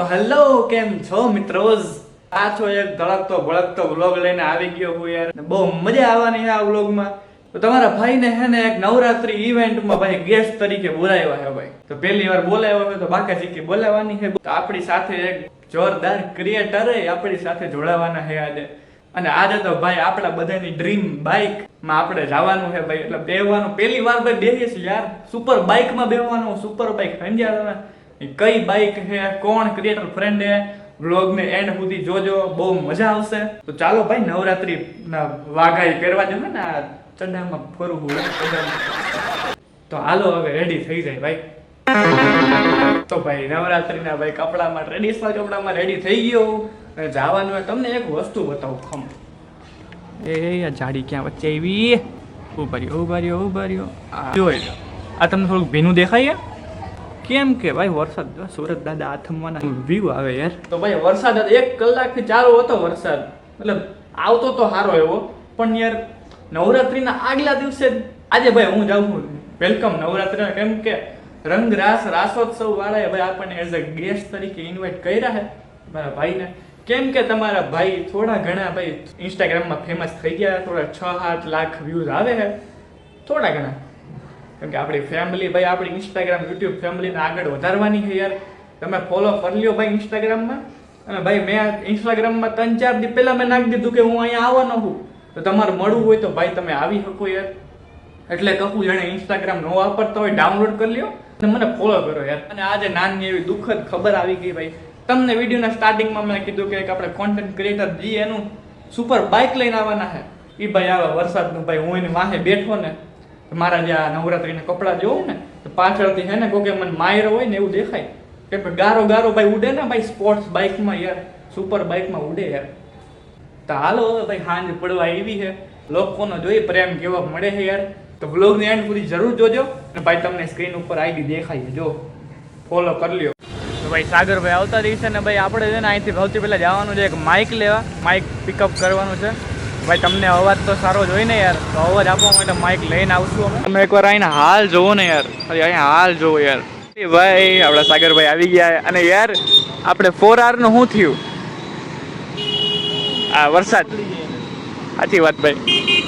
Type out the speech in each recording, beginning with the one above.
તો હેલો કેમ છો મિત્રો? આ છો એક ધડકતો ભડકતો વ્લોગ લઈને આવી ગયો હું યાર. બહુ મજા આવવાની છે આ વ્લોગમાં. તો તમારા ભાઈને હે ને એક નવરાત્રી ઇવેન્ટમાં ભાઈ ગેસ્ટ તરીકે બોલાવ્યા છે ભાઈ. તો પહેલી વાર બોલાવ્યો હોય તો બાકા ચીકી બોલાવવાની છે. તો આપણી સાથે એક જોરદાર ક્રિએટર આપણી સાથે જોડાવાના છે આજે. અને આજે તો ભાઈ આપણા બધાની ડ્રીમ બાઇક માં આપણે જવાનું છે ભાઈ. એટલે બેહવાનું પહેલી વાર ભાઈ બેહીએ છીએ યાર. સુપર બાઇક માં બેહવાનું. સુપર બાઇક સમજ્યા તમે? કઈ બાઇક છે, કોણ ક્રિએટર ફ્રેન્ડ છે, વ્લોગ ને એન્ડ સુધી જોજો, બહુ મજા આવશે. તો ચાલો ભાઈ નવરાત્રી ના વાઘાઈ પહેરવા જશે ને આ ચડામાં ફરવું. તો હાલો હવે રેડી થઈ જાય ભાઈ. તો ભાઈ નવરાત્રી ના ભાઈ કપડામાં ટ્રેડિશનલ કપડામાં રેડી થઈ ગયો અને જવાનું હોય. તમને એક વસ્તુ બતાવું ખમ. એ જાડી ક્યાં વચ્ચે આવી? ઉભા રહ્યો. જોઈ આ તમને થોડુંક ભીનું દેખાય કેમ કે ભાઈ વરસાદ સુરત દાદા આથમવાના વ્યૂ આવે યાર. તો ભાઈ વરસાદ 1 કલાકથી ચાલુ હતો વરસાદ. મતલબ આવતો તો સારો એવો, પણ યાર નવરાત્રીના આગલા દિવસે આજે ભાઈ હું જાઉં છું વેલકમ નવરાત્રીના. કેમ કે રંગ રાસ રાસોત્સવ વાળાએ ભાઈ આપણને એઝ અ ગેસ્ટ તરીકે ઇન્વાઇટ કર્યા છે મારા ભાઈને. કેમ કે તમારા ભાઈ થોડા ઘણા ભાઈ ઇન્સ્ટાગ્રામમાં ફેમસ થઈ ગયા. થોડા 6-7 લાખ વ્યૂઝ આવે છે થોડા ઘણા. કેમ કે આપણી ફેમિલી ભાઈ આપણી ઇન્સ્ટાગ્રામ યુટ્યુબ ફેમિલીને આગળ વધારવાની છે યાર. તમે ફોલો કરી લ્યો ભાઈ ઇન્સ્ટાગ્રામમાં. અને ભાઈ મેં ઇન્સ્ટાગ્રામમાં 3-4 દી પહેલા મેં નાખી દીધું કે હું અહીંયા આવવાનો છું. તો તમારે મળવું હોય તો ભાઈ તમે આવી શકો યાર. એટલે કહું જેણે ઇન્સ્ટાગ્રામ ન વાપરતા હોય ડાઉનલોડ કરી લ્યો અને મને ફોલો કરો યાર. અને આજે નાની એવી દુઃખદ ખબર આવી ગઈ ભાઈ. તમને વિડીયોના સ્ટાર્ટિંગમાં મેં કીધું કે આપણે કોન્ટેન્ટ ક્રિએટર જી એનું સુપર બાઇક લઈને આવવાના છે. એ ભાઈ આવે વરસાદનું ભાઈ. હું એની વાહે બેઠો ને મારા જે આ નવરાત્રીના કપડાં જોઉં ને તો પાછળથી હે ને કોકે મને માયરો હોય ને એવું દેખાય. કેમ કે ગારો ભાઈ ઉડે ને ભાઈ સ્પોર્ટ્સ બાઇકમાં યાર, સુપર બાઇકમાં ઉડે યાર. તો હાલો હવે ભાઈ સાંજ પડવા આવી છે. લોકોનો જોઈ પ્રેમ કેવો મળે છે યાર. તો વ્લોગની એન્ડ સુધી જરૂર જોજો. અને ભાઈ તમને સ્ક્રીન ઉપર આઈડી દેખાય જો, ફોલો કરી લ્યો. તો ભાઈ સાગરભાઈ આવતા દિવસે ને ભાઈ આપણે છે ને અહીંથી સૌથી પહેલાં જવાનું છે એક માઇક લેવા. માઇક પિકઅપ કરવાનું છે ભાઈ. તમને અવાજ તો સારો જોઈ ને યાર, તો અવાજ આપવા માટે માઇક લઈને આવશું અમે. તમે એકવાર અહીંના હાલ જોવો ને યાર, અહીંયા હાલ જોવો યાર. ભાઈ આપણા સાગરભાઈ આવી ગયા. અને યાર આપણે 4R નું શું થયું? આ વરસાદ. સાચી વાત ભાઈ.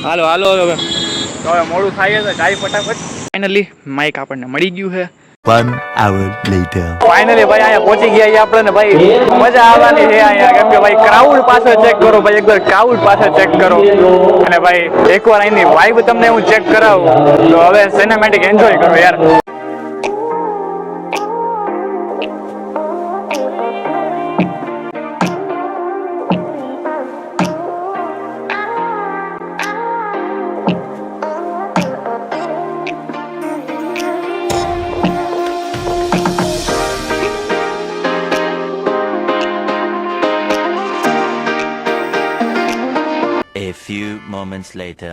હાલો હવે મોડું થાય તો જાય ફટાફટ. ફાઇનલી માઇક આપણને મળી ગયું છે. 1 hour later. ફાઇનલી ભાઈ અહીંયા પહોંચી ગયા આપણે ને ભાઈ. મજા આવવાની છે અહીંયા. કેમ કે ભાઈ ક્રાઉડ પાછળ ચેક કરો ભાઈ, એકવાર ક્રાઉડ પાછળ ચેક કરો. અને ભાઈ એકવાર અહીંની વાઇબ તમને હું ચેક કરાવું તો હવે સિનેમેટિક એન્જોય કરો યાર. A few moments later.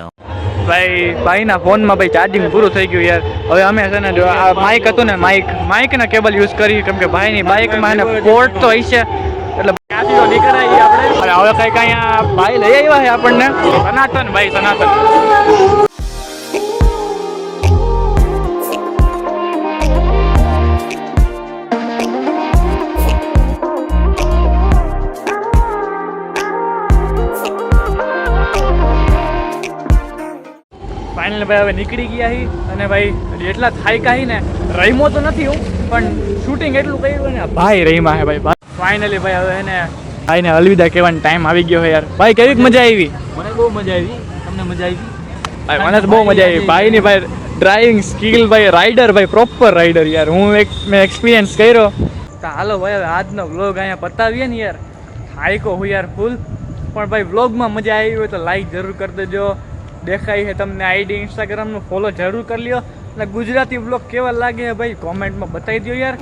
ભાઈના ફોનમાં ભાઈ ચાર્જિંગ પૂરું થઈ ગયું યાર. હવે અમે છે ને જો આ માઇક હતું ને માઇક ના કેબલ યુઝ કરી. કેમ કે ભાઈની બાઇકમાં એને પોર્ટ તો હશે એટલે ત્યાંથી તો નીકળાય આપણે. અને હવે કંઈક અહીંયા ભાઈ લઈ આવ્યા છે આપણને. સનાતન ભાઈ સનાતન. ફાઇનલ ભાઈ હવે નીકળી ગયા હી. અને ભાઈ એટલા થાયકા હી ને રહીમો તો નથી હું, પણ શૂટિંગ એટલું કર્યું ને ભાઈ રહીમાં હે ભાઈ. ફાઇનલી ભાઈ હવે એને ભાઈને અલવિદા કહેવાનો ટાઈમ આવી ગયો છે યાર. ભાઈ કેવી મજા આવી? મને બહુ મજા આવી. તમને મજા આવી? ભાઈ મને તો બહુ મજા આવી. ભાઈની ભાઈ ડ્રાઇવિંગ સ્કિલ ભાઈ, રાઇડર ભાઈ, પ્રોપર રાઇડર યાર. મેં એક્સપિરિયન્સ કર્યો. તો હાલો ભાઈ હવે આજનો વ્લોગ અહીંયા પતાવીએ ને યાર. થાયકો હું યાર ફૂલ. પણ ભાઈ વ્લોગમાં મજા આવી હોય તો લાઈક જરૂર કરી દેજો. દેખાય છે તમને આઈડી ઇન્સ્ટાગ્રામનું, ફોલો જરૂર કરી લ્યો. અને ગુજરાતી વ્લોગ કેવા લાગે ભાઈ કોમેન્ટમાં બતાવી દો યાર.